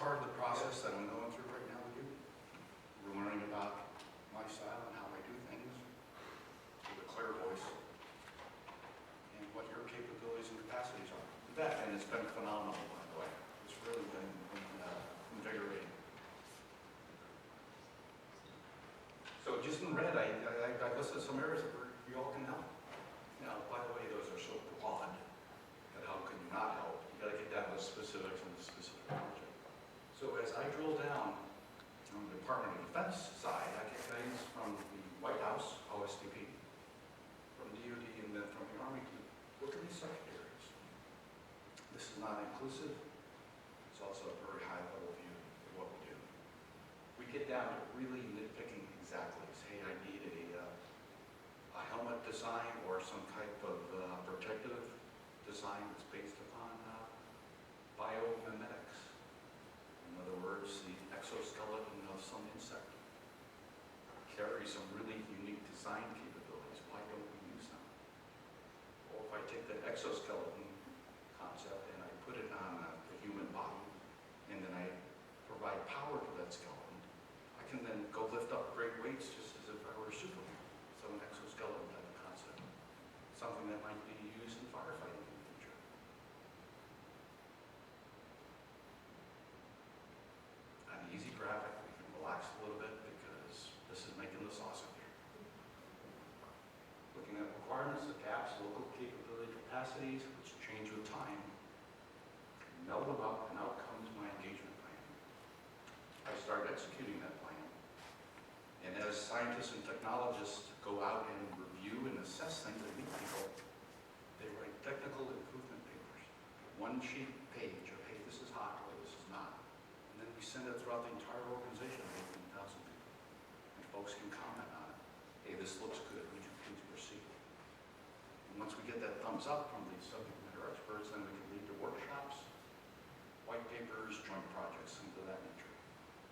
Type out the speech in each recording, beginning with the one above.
part of the process that I'm going through right now with you. We're learning about my style and how I do things with a clear voice and what your capabilities and capacities are. And it's been phenomenal, by the way. It's really been invigorating. So just in red, I listed some areas where you all can help. Now, by the way, those are so broad that how can you not help? You got to get down to the specifics and the specific project. So as I drill down on the Department of Defense side, I get guidance from the White House, OSTP, from DoD, and then from the Army to look at these subject areas. This is not inclusive. It's also a very high-level view of what we do. We get down to really nitpicking exactly. Hey, I need a helmet design or some type of protective design that's based upon biomimetics. In other words, the exoskeleton of some insect carries some really unique design capabilities. Why don't we use them? Or if I take the exoskeleton concept and I put it on the human body, and then I provide power to that skeleton, I can then go lift up great weights just as if I were a Superman. So an exoskeleton type of concept. Something that might be used in firefighting in the future. An easy graphic, we can relax a little bit because this is making the sausage. Looking at requirements, the gaps, local capability capacities, which change with time. Meld them up and out comes my engagement plan. I start executing that plan. And as scientists and technologists go out and review and assess things and meet people, they write technical improvement papers. One sheet page of, hey, this is hot, or this is not. And then we send it throughout the entire organization, 18,000 people. And folks can comment on it. Hey, this looks good, would you please proceed? And once we get that thumbs up from these subject matter experts, then we can lead to workshops, white papers, joint projects, things of that nature.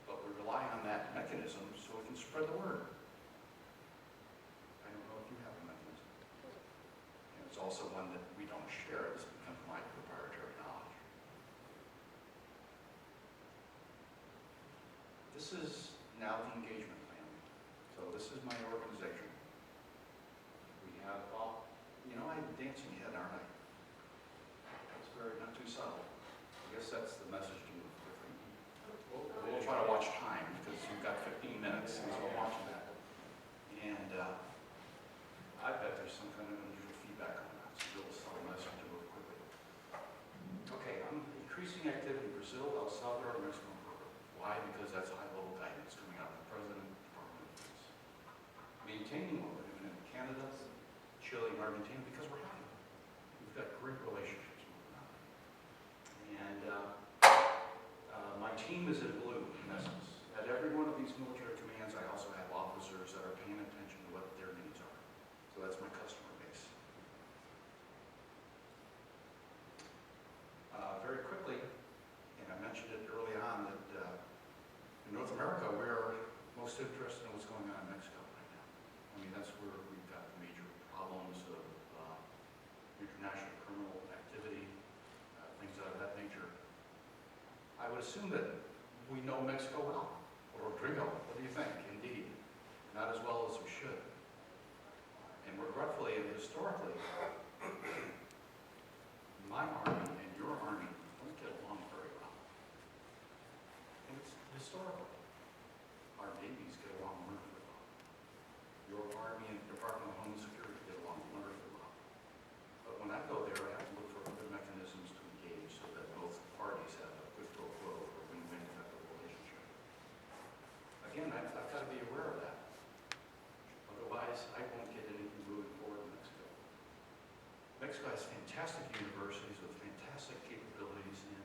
But we rely on that mechanism so we can spread the word. I don't know if you have a mechanism. And it's also one that we don't share. This becomes my proprietary knowledge. This is now the engagement plan. So this is my organization. We have all, I'm dancing head, aren't I? That's very, not too subtle. I guess that's the message to move quickly. We'll try to watch time because we've got 15 minutes and so we're watching that. And I bet there's some kind of unusual feedback on that, so we'll sell a message to move quickly. Okay, I'm increasing activity in Brazil, El Salvador, Mexico, and Peru. Why? Because that's high-level guidance coming out of the President and Department of Defense. Maintaining what we're doing in Canada, Chile, and Argentina because we're happy. We've got great relationships moving on. And my team is in blue, in essence. At every one of these military commands, I also have officers that are paying attention to what their needs are. So that's my customer base. Very quickly, and I mentioned it early on, that in North America, we're most interested in what's going on in Mexico right now. I mean, that's where we've got major problems of international criminal activity, things of that nature. I would assume that we know Mexico well, or Rodrigo. What do you think? Indeed, not as well as we should. And regretfully and historically, my army and your army don't get along very well. And it's historical. Our navies get along wonderfully well. Your army and Department of Homeland Security get along wonderfully well. But when I go there, I have to look for other mechanisms to engage so that both parties have a quid pro quo or win-win type of relationship. Again, I've got to be aware of that. Otherwise, I won't get anything moving forward in Mexico. Mexico has fantastic universities with fantastic capabilities in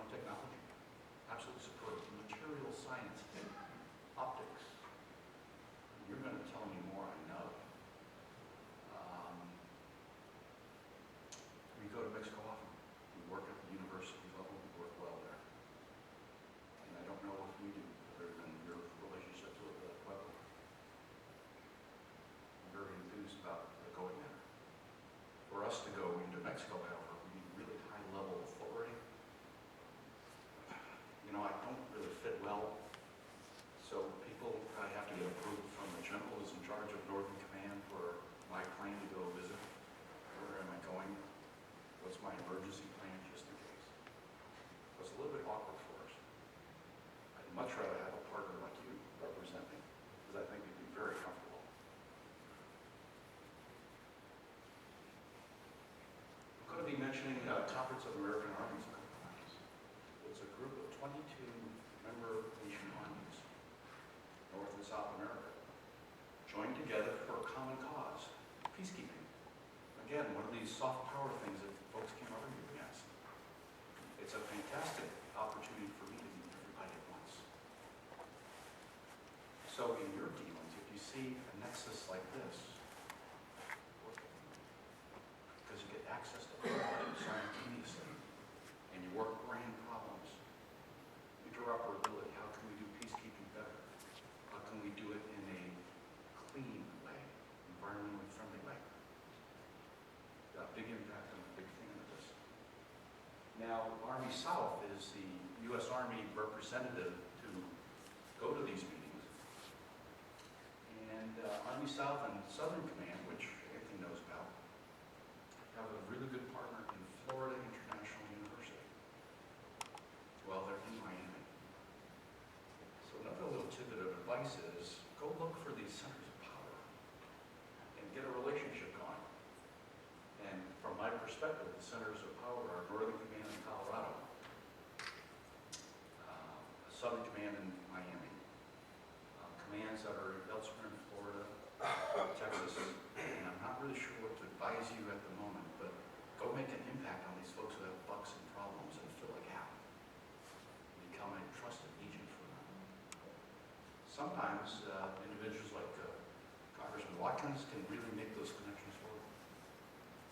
technology. Absolutely superb. Materials again, one of these soft power things that folks can't argue against. It's a fantastic opportunity for me to meet everybody at once. So in your dealings, if you see a nexus like this, because you get access to everybody simultaneously, and you work grand problems, interoperability, how can we do peacekeeping better? How can we do it in a clean way, environmentally friendly way? Got a big impact on a big thing of this. Now, Army South is the U.S. Army representative to go to these meetings. And Army South and Southern Command, which Anthony knows about, have a really good partner in Florida International University. Well, they're in Miami. So another little tidbit of advice is, go look for these centers of power and get a relationship going. And from my perspective, the centers of power are Northern Command in Colorado, Southern Command in Miami, commands that are elsewhere in Florida, Texas, and I'm not really sure what to advise you at the moment, but go make an impact on these folks who have bucks and problems and fill a gap. Become a trusted agent for them. Sometimes individuals like Congressman Watkins can really make those connections for them.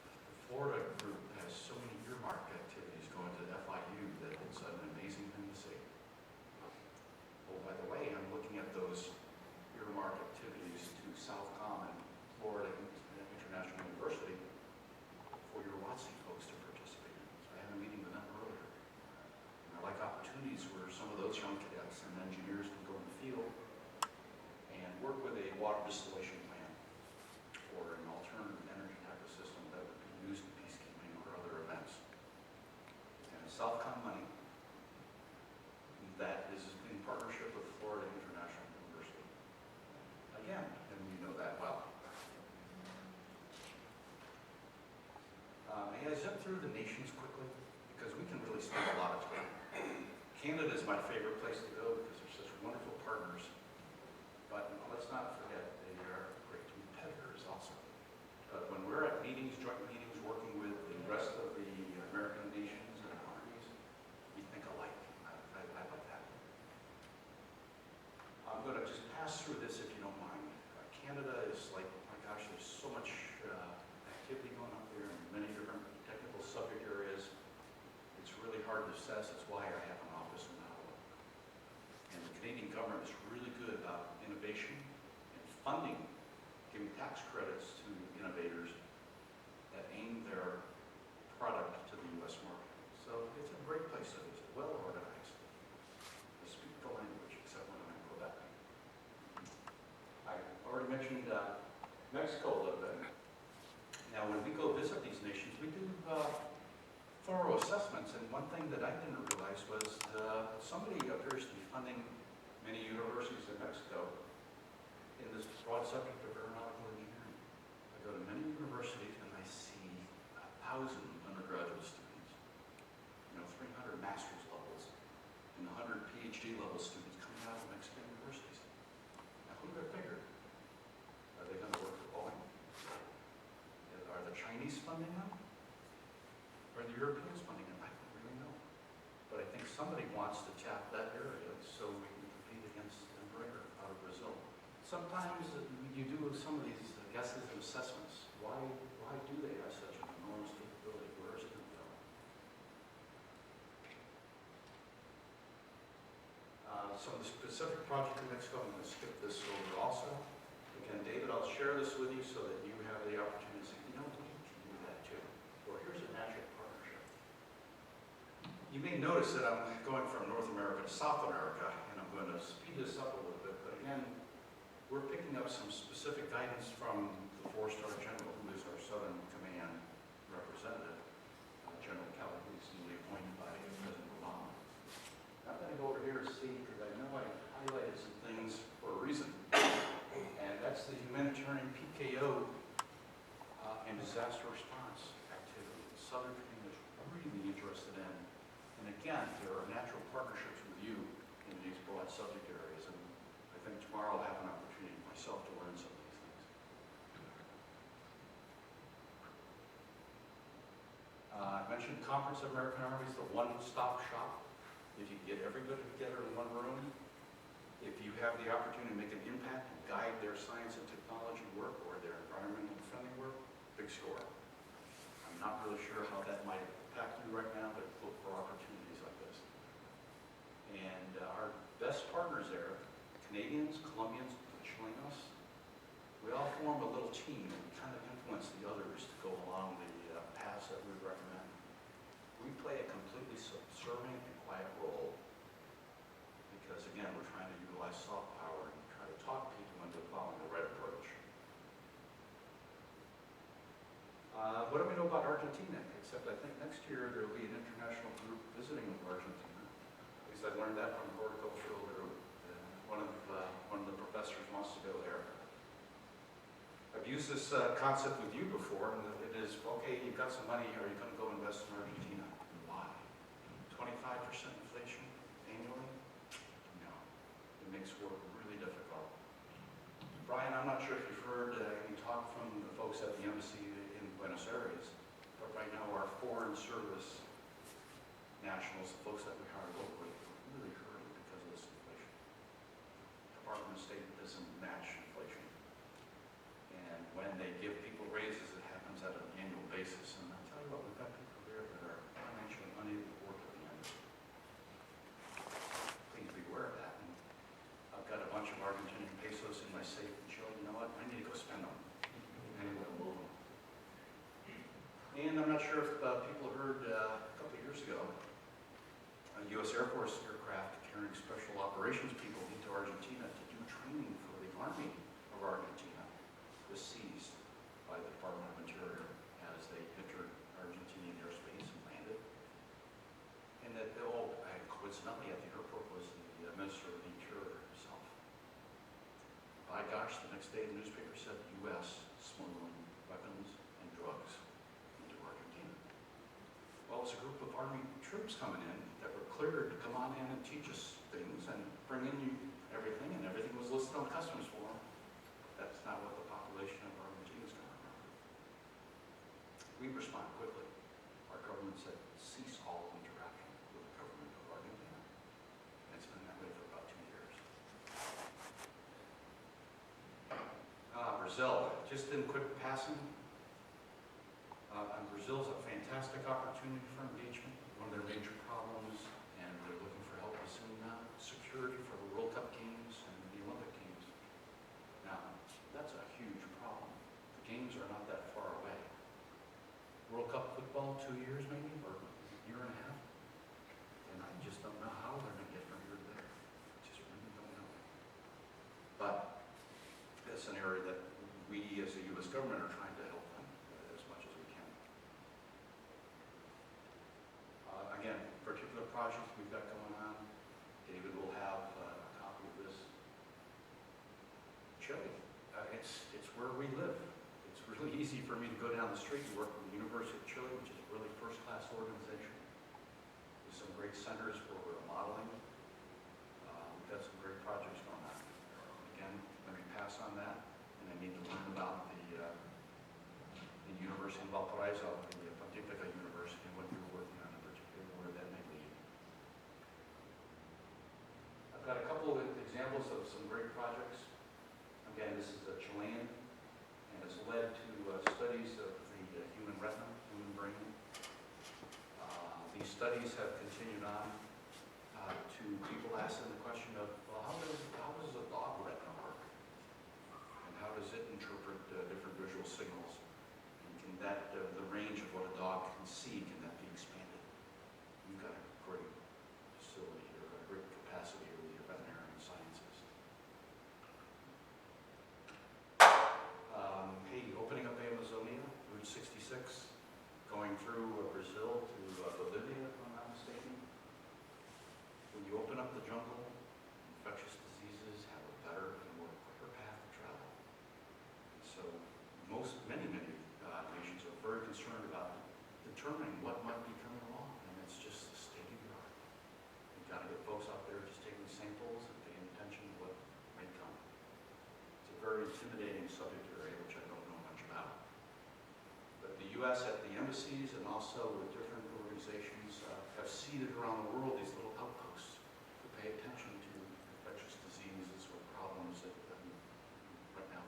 The Florida group has so many earmarked activities going to FIU that it's an amazing thing to see. Oh, by the way, I'm looking at those earmarked activities to Southcom and Florida International University for your WOTC folks to participate in. So I had a meeting with them earlier. And I like opportunities where some of those young cadets and engineers can go in the field and work with a water distillation plant or an alternative energy type of system that would be used in peacekeeping or other events. And Southcom money that is in partnership with Florida International University. Again, and you know that well. May I zip through the nations quickly? Because we can really spend a lot of time. Canada is my favorite place to go because they're such wonderful partners. But let's not forget, they are great competitors also. But when we're at meetings, joint meetings, working with the rest of the American nations and armies, we think alike. I like that. I'm going to just pass through this if you don't mind. Canada is like, oh my gosh, there's so much activity going up there in many different technical subject areas. It's really hard to assess. That's why I have an office in Ottawa. And the Canadian government is really good about innovation and funding, giving tax credits to innovators that aim their product to the U.S. market. So it's a great place to visit, well organized. I speak the language, except when I go back. I already mentioned Mexico a little bit. Now, when we go visit these nations, we do thorough assessments, and one thing that I didn't realize was somebody appears to be funding many universities in Mexico in this broad subject of aeronautical engineering. I go to many universities and I see 1,000 undergraduate students, 300 master's levels, and 100 PhD level students coming out of Mexican universities. Now, who would have figured? Are they going to work for Boeing? Are the Chinese funding them? Are the Europeans funding them? I don't really know. But I think somebody wants to tap that area so we can compete against Embraer out of Brazil. Sometimes you do some of these guesses and assessments. Why do they have such an enormous capability? Where is it going to go? Some of the specific projects in Mexico, I'm going to skip this over also. Again, David, I'll share this with you so that you have the opportunity to say, we can do that too. Or here's a natural partnership. You may notice that I'm going from North America to South America, and I'm going to speed this up a little bit. But again, we're picking up some specific guidance from the four-star general, who is our Southern Command representative, General Kelly, who's newly appointed by President Obama. I'm going to go over here to see, because I know I highlighted some things for a reason. And that's the humanitarian PKO and disaster response activity. The Southern Command is really interested in. And again, there are natural partnerships with you in these broad subject areas. And I think tomorrow I'll have an opportunity myself to learn some of these things. I mentioned Conference of American Armies, the one-stop shop. If you get everybody together in one room, if you have the opportunity to make an impact and guide their science and technology work or their environmental friendly work, big score. I'm not really sure how that might impact you right now, but look for opportunities like this. And our best partners there, Canadians, Colombians, and Chilenos, we all form a little team and kind of influence the others to go along the paths that we recommend. We play a completely subservient and quiet role because, again, we're trying to utilize soft power and try to talk people into following the right approach. What do we know about Argentina? Except I think next year there will be an international group visiting Argentina. At least I learned that from the horticultural group. One of the professors wants to go there. I've used this concept with you before, and it is, okay, you've got some money, are you going to go invest in Argentina? Why? 25% inflation annually? No. It makes work really difficult. Brian, I'm not sure if you've heard any talk from the folks at the embassy in Buenos Aires, but right now our foreign service nationals, the folks that we hire locally, are really hurting because of this inflation. Department of State doesn't match inflation. And when they give people raises, it happens at an annual basis. And I'll tell you what, we've got people there that are financially unable to work at the end. Please be aware of that. And I've got a bunch of Argentinian pesos in my safe in Chile. You know what? I need to go spend them. Anyway, I'll move them. And I'm not sure if people heard a couple of years ago, a U.S. Air Force aircraft carrying special operations people into Argentina to do training for the Army of Argentina was seized by the Department of Interior as they entered Argentinian airspace and landed. And that, coincidentally, at the airport was the Minister of the Interior himself. By gosh, the next day the newspaper said the U.S. smuggling weapons and drugs into Argentina. Well, it was a group of Army troops coming in that were cleared to come on in and teach us things and bring in everything, and everything was listed on the customs form. That's not what the population of Argentina is going to remember. We respond quickly. Our government said, cease all interaction with the government of Argentina. And it's been that way for about 2 years. Brazil, just in quick passing. Brazil's a fantastic opportunity for engagement. One of their major problems, and they're looking for help with security for the World Cup games and the Olympic games. Now, that's a huge problem. The games are not that far away. World Cup football, 2 years maybe, or a year and a half. And I just don't know how they're going to get from here to there. I just really don't know. But it's an area that we as the U.S. government are trying to help them as much as we can. Again, particular projects we've got going on. David will have a copy of this. Chile. It's where we live. It's really easy for me to go down the street and work with the University of Chile, which is a really first-class organization. There's some great centers where we're modeling. We've got some great projects going on. Again, let me pass on that. And I need to learn about the University of Valparaiso, the Pontificia University, and what you're working on in particular, where that may lead. I've got a couple of examples of some great projects. Again, this is a Chilean, and it's led to studies of the human retina, human brain. These studies have continued on to people asking the question of, well, how does a dog retina work? And how does it interpret different visual signals? And can that, the range of what a dog can see, can that be expanded? You've got a great facility here, a great capacity with your veterinary sciences. Opening up Amazonia, Route 66, going through Brazil to Bolivia, if I'm not mistaken. When you open up the jungle, infectious diseases have a better and more quicker path to travel. So many nations are very concerned about determining what might be coming along, and it's just the state of the art. You've got to get folks out there just taking samples and paying attention to what may come. It's a very intimidating subject area, which I don't know much about. But the U.S. at the embassies and also with different I've seeded around the world these little outposts to pay attention to infectious diseases or problems that right now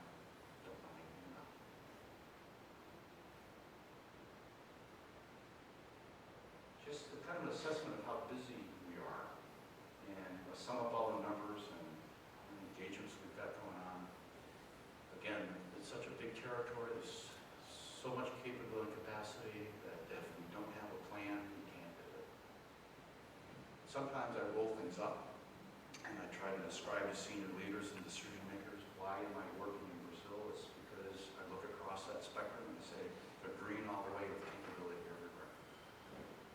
don't know anything about. Just a kind of an assessment of how busy we are, and sum up all the numbers and engagements we've got going on. Again, it's such a big territory, there's so much capability and capacity that if we don't have a plan, we can't do it. Sometimes I roll things up and I try to describe to senior leaders and decision makers, why am I working in Brazil? It's because I look across that spectrum and say, they're green all the way with capability everywhere.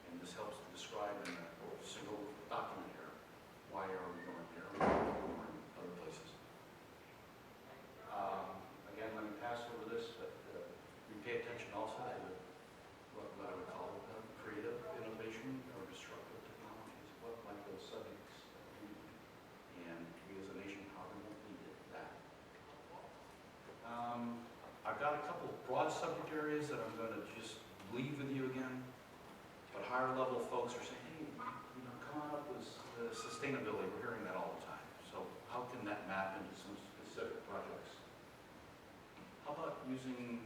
And this helps to describe in a single document here, why are we going there, why are we going other places. Again, let me pass over this, but we pay attention also to what I would call creative innovation or disruptive technologies, what might those subjects be, and we as a nation probably won't need that. I've got a couple of broad subject areas that I'm going to just leave with you again, but higher level folks are saying, hey, come on up with sustainability. We're hearing that all the time. So how can that map into some specific projects? How about using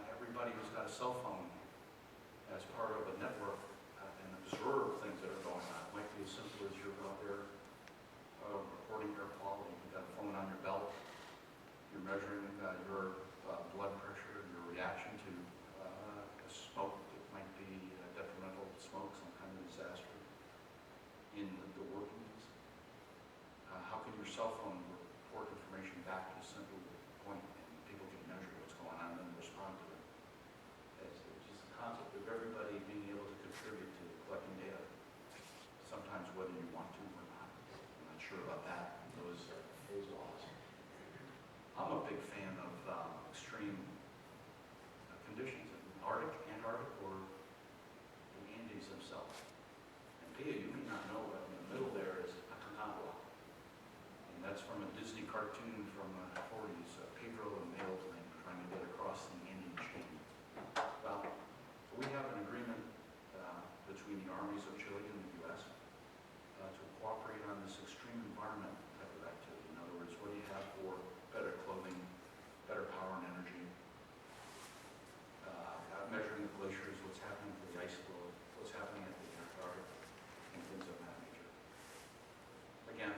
everybody who's got a cell phone as part of a network and observe things that are going on? It might be as simple as you're out there reporting air quality. You've got a phone on your belt. You're measuring your blood pressure, your reaction to smoke that might be detrimental to smoke, some kind of disaster in the workings. How can your cell phone report information back to a simple point and people can measure what's going on and respond to it? It's just the concept of everybody being able to contribute to collecting data, sometimes whether you want to or not. I'm not sure about that, those laws. I'm a big fan of extreme conditions in Arctic, Antarctic, or the Andes themselves. And Pia, you may not know, but in the middle there is Aconcagua. And that's from a Disney cartoon from the 40s, Pedro and the airplane trying to get across the Andean chain. Well, we have an agreement between the armies of Chile and the U.S. To cooperate on this extreme environment type of activity. In other words, what do you have for better clothing, better power and energy, measuring the glaciers, what's happening to the ice floe, what's happening at the Antarctic, and things of that nature. Again,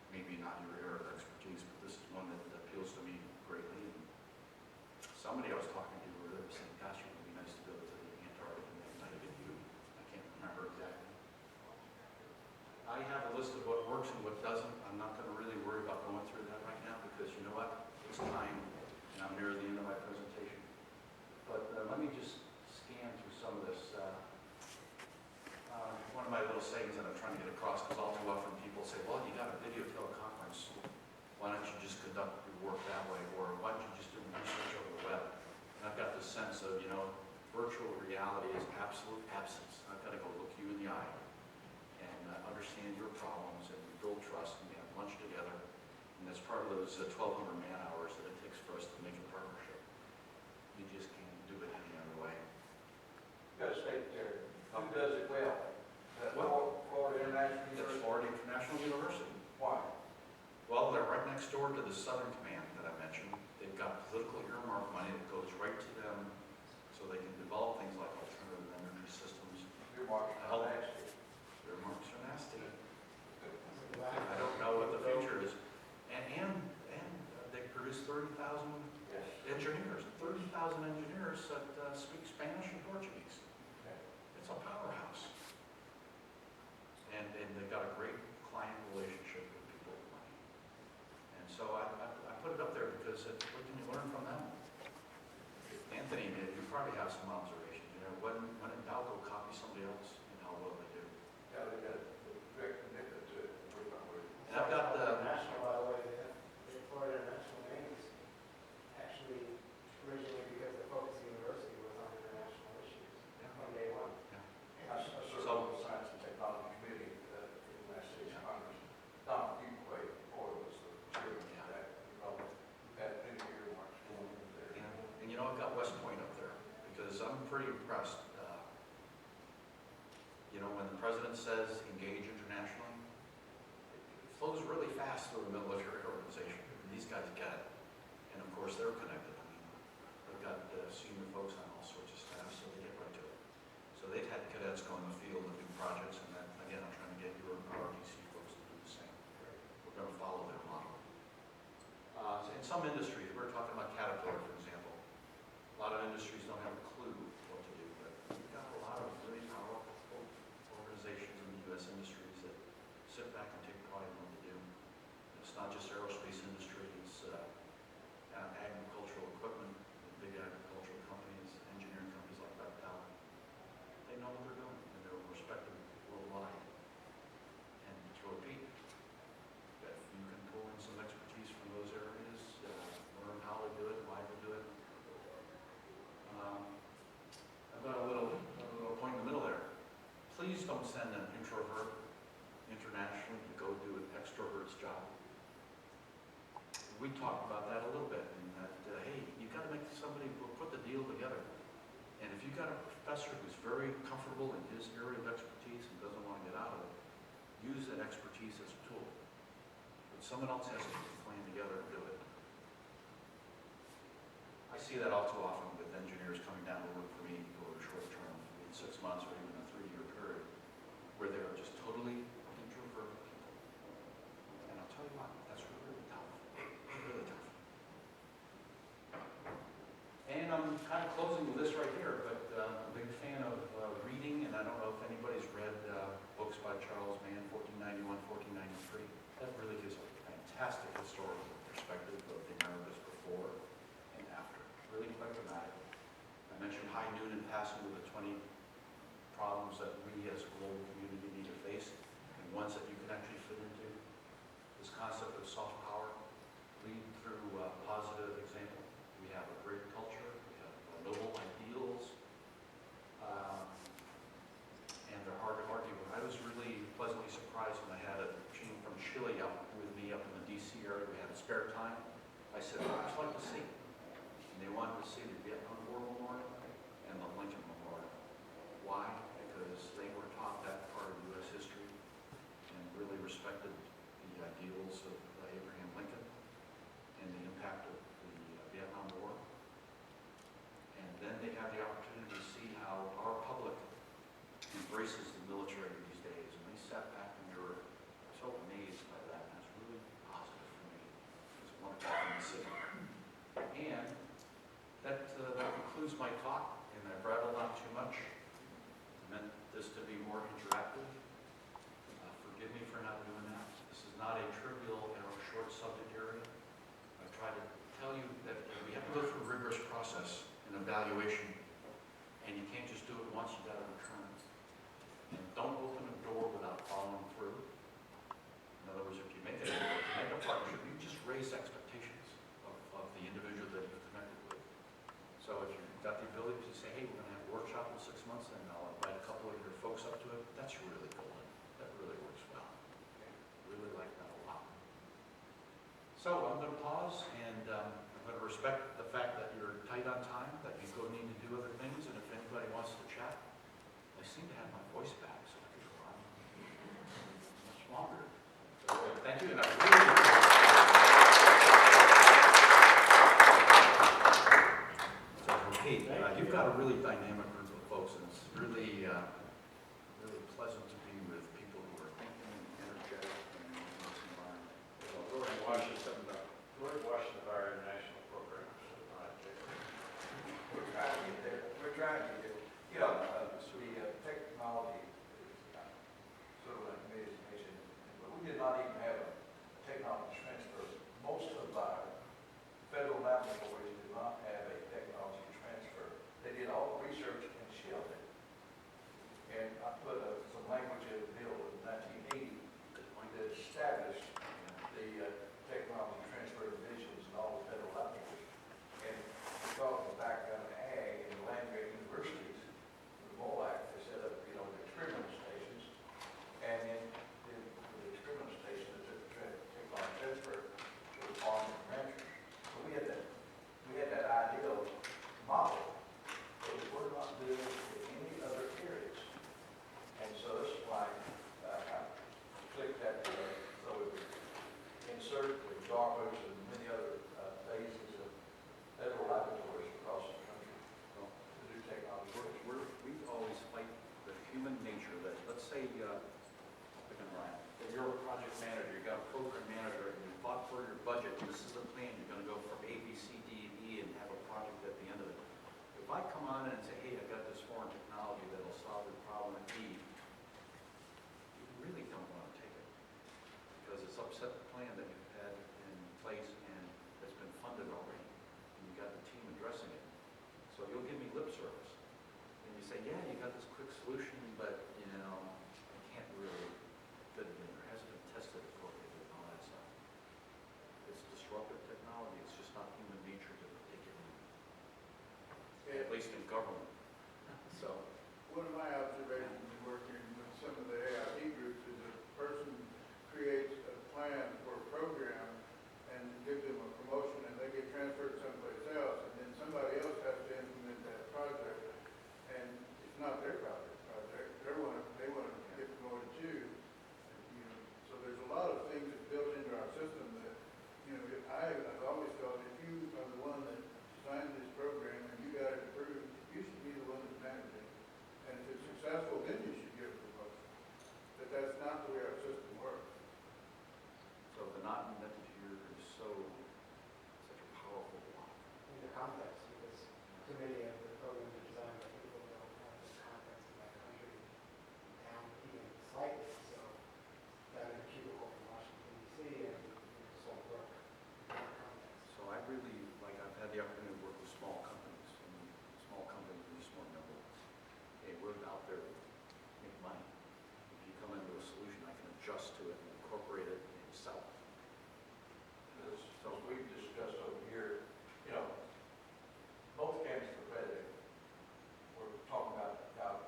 maybe not your area of expertise, but this is one that appeals to me greatly. And somebody I was talking to earlier was saying, gosh, it would be nice to go to the Antarctic and they might have been you. I can't remember exactly. I have a list of what works and what doesn't. I'm not going to really worry about going through that right now because you know what? It's time and I'm near the end of my presentation. But let me just scan through some of this. One of my little sayings that I'm trying to get across, because all too often people say, well, you got a video teleconference. Why don't you just conduct your work that way? Or why don't you just do research over the web? And I've got this sense of, virtual reality is absolute absence. I've got to go look you in the eye and understand your problems and build trust and have lunch together. And that's part of those 1,200 man hours that it takes for us to make a partnership. You just can't do it any other way. You've got to state there, who does it well? Florida International That's University? Florida International University. Why? Well, they're right next door to the Southern Command that I mentioned. They've got political earmark money that goes right to them so they can develop things like alternative energy systems. Your market Help. nasty. Their marks are nasty. I don't know what the future is. And they produce 30,000 Yes. engineers. 30,000 engineers that speak Spanish and Portuguese. Okay. It's a powerhouse. And they've got a great client relationship with people with money. And so I put it up there because what can you learn from them? Anthony, you probably have some observations. When in doubt, go copy somebody else and how well they do. Yeah, they got a direct commitment to it. And I've got the National, by the way, the Florida National name is actually originally because the focus of the university was on international issues from day one. I served on the Science and Technology Committee for the United States Congress. Donald Fuqua, before was the chairman of that. We've had many earmarks going in there. And I've got West Point up there because I'm pretty impressed. When the president president says engage internationally, it flows really fast through a military organization. These guys get it. And of course, they're connected. I mean, they've got senior folks on all sorts of staff, so they get right to it. So they've had cadets go in the field and do projects, and then, again, I'm trying to get your ROTC folks to do the same. We're going to follow their model. In some industries, we're talking about Caterpillar, for example. A lot of industries don't have a clue what to do, but we've got a lot of really powerful organizations in the U.S. industries that sit back and take pride in what they do. It's not just aerospace industry, it's agricultural equipment, big agricultural companies, engineering companies like Bechtel. They know what they're doing, and they're respected worldwide. And to repeat, if you can pull in some expertise from those areas, learn how to do it, why to do it. I've got a little point in the middle there. Please don't send an introvert internationally to go do an extrovert's job. We talked about that a little bit, and that, hey, you've got to make somebody put the deal together. And if you've got a professor who's very comfortable in his area of expertise and doesn't want to get out of it, use that expertise as a tool. But someone else has to put the plan together and do it. I see that all too often with engineers coming down to work for me for a short term, 6 months or even a 3-year period, where they are just totally introvert people. And I'll tell you what, that's really tough. Really tough. And I'm kind of closing with this right here, but I'm a big fan of reading, and I don't know if anybody's read books by Charles Mann, 1491, 1493. That really gives a fantastic historical perspective of the Americas before and after. Really quite dramatic. I mentioned high noon in passing with the 20 problems that we as a global community need to face, and ones that you can actually fit into. This concept of soft power, lead through positive example. We have a great culture, we have noble ideals, and they're hard to argue with. I was really pleasantly surprised when I had a team from Chile up with me up in the DC area. We had spare time. I said, what would you like to see? And they wanted to see the Vietnam War Memorial and the Lincoln Memorial. Why? Because they were taught that part of U.S. history and really respected the ideals of Abraham Lincoln and the impact of the Vietnam War. And then they have the opportunity to see how our public embraces the military these days. And they sat back and they were so amazed by that. And that's really positive for me. It's wonderful thing to see. And that concludes my talk. And I've rattled on too much. I meant this to be more interactive. Forgive me for not doing that. This is not a trivial or short subject area. I try to tell you that we have to go through a rigorous process and evaluation, and you can't just do it once, you got to return. And don't open a door without following through. In other words, if you make a partnership, you just raise expectations of the individual that you've connected with. So if you've got the ability to say, hey, we're going to have a workshop in 6 months, and I'll invite a couple of your folks up to it, that's really golden. That really works well. Really like that a lot. So I'm going to pause, and I'm going to respect the fact that you're tight on time, that you go need to do other things, and if anybody wants to chat, I seem to have my voice back, so I could go on much longer. So, thank you, and I really so, Kate, you've got a really dynamic group of folks, and it's really, really pleasant to be with people who are thinking and energetic and in this environment. We're in Washington, our international program. We're trying to get there. We're trying to get there. You know, the technology is sort of like amazing. But we did not even have a Starbucks and many other bases of federal laboratories across the country Well, to do technology. we always fight the human nature that, let's say, pick on Ryan, that you're a project manager, you got a program manager, and you fought for your budget, and this is the plan, you're gonna go from A, B, C, D, and E, and have a project at the end of it. If I come on in and say, hey, I've got this foreign technology that'll solve your problem at E, you really don't wanna take it, because it's upset the plan that you've had in place and that's been funded already, and you got the team addressing it. So you'll give me lip service. And you say, yeah, you got this quick solution, but, you know, I can't really fit it in, or hasn't been tested appropriately, and all that stuff. It's disruptive technology, it's just not human nature to take it in, at least in government. So, One of my observations in working with some of the AID groups is a person creates a plan for a program and gives them a promotion and they get transferred someplace else and then somebody else has to implement that project. And it's not their project. They want to get promoted too. You know, so there's a lot of things that's built into our system that, you know, I've always felt if you are the one that designed this program and you got it approved, you should be the one that's managing it. And if it's successful, then you should get a promotion. But that's not the way our system works. so the not invented here is such a powerful block. In the context, because too many of the programs are designed by people that don't have the context of that country down even slightly. So got a cubicle in Washington DC and it's all work in that context. So I really, like, I've had the opportunity to work with small companies, and small companies are just more nimble. Hey, we're out there to make money. If you come into a solution, I can adjust to it and incorporate it and sell it. As we've discussed over here, you know, both candidates for president were talking about how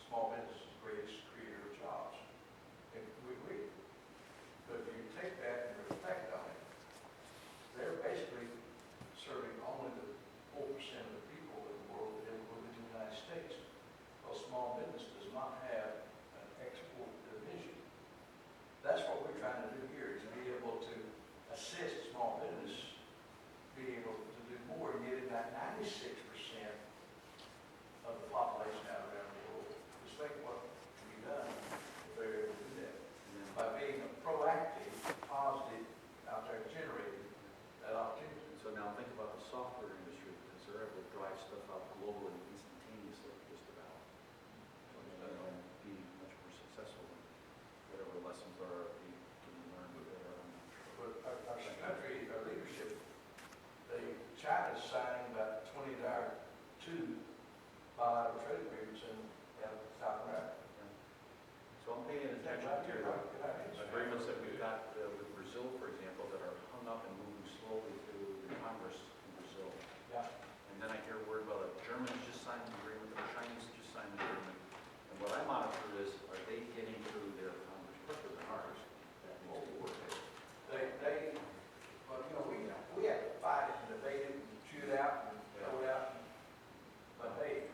small business is the greatest creator of jobs. And we agree. But if you take that and reflect on it, they're basically serving only the 4% of the people in the world that live within the United States. Because small business does not have an export division. That's what we're trying to do here, is be able to assist small business, be able to do more, and getting that 96% of the population out around the world. Just think what can be done if they're able to do that. And then By being proactive, positive, out there generating that opportunity. So now think about the software industry, because they're able to drive stuff out globally instantaneously, just about. So it's going to be much more successful than whatever lessons are being learned there. I'm not sure. But our country, our leadership, China's signing about 20 to our 2 bilateral trade agreements in South America. So I'm paying attention to agreements that we've got with Brazil, for example, that are hung up and moving slowly through the Congress in Brazil. Yeah. And then I hear word about a Germans just signed an agreement, the Chinese just signed an agreement. And what I monitor is, are they getting through their Congress quicker than ours? That needs to work. Well, you know, we have to fight it and debate it and chew it out and throw it out. But hey,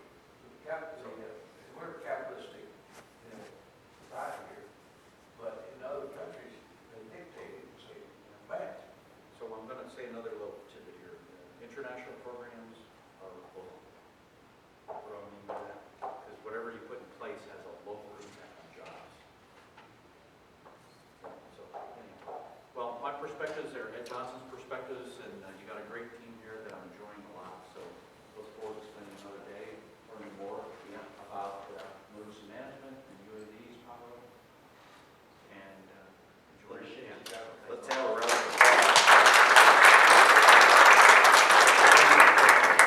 we're capitalistic, you know, society here. But in other countries, they dictate it and say, bad. So I'm going to say another little tidbit here. International programs are local. What do I mean by that? Because whatever you put in place has a local impact on jobs. So, anyway. Well, my perspectives are Ed Johnson's perspectives, and you got a great team here that I'm enjoying a lot. So look forward to spending another day learning more about emergency management and UAVs probably. And enjoy it. Let's have a round of applause.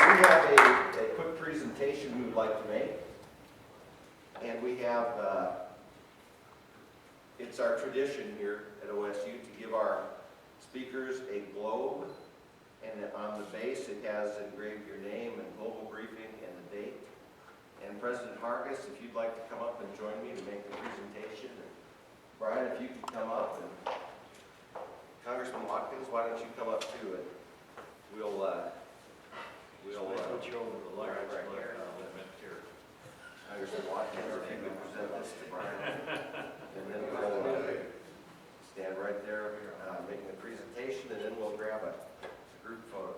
We have a quick presentation we would like to make. And we have, it's our tradition here at OSU to give our speakers a globe. And on the base, it has engraved your name and global briefing and the date. And President Hargis, if you'd like to come up and join me to make the presentation. And Brian, if you could come up. And Congressman Watkins, why don't you come up too? And we'll Put you over the line right here. Congressman Watkins, if you could present this to Brian. And then we'll stand right there making the presentation. And group photo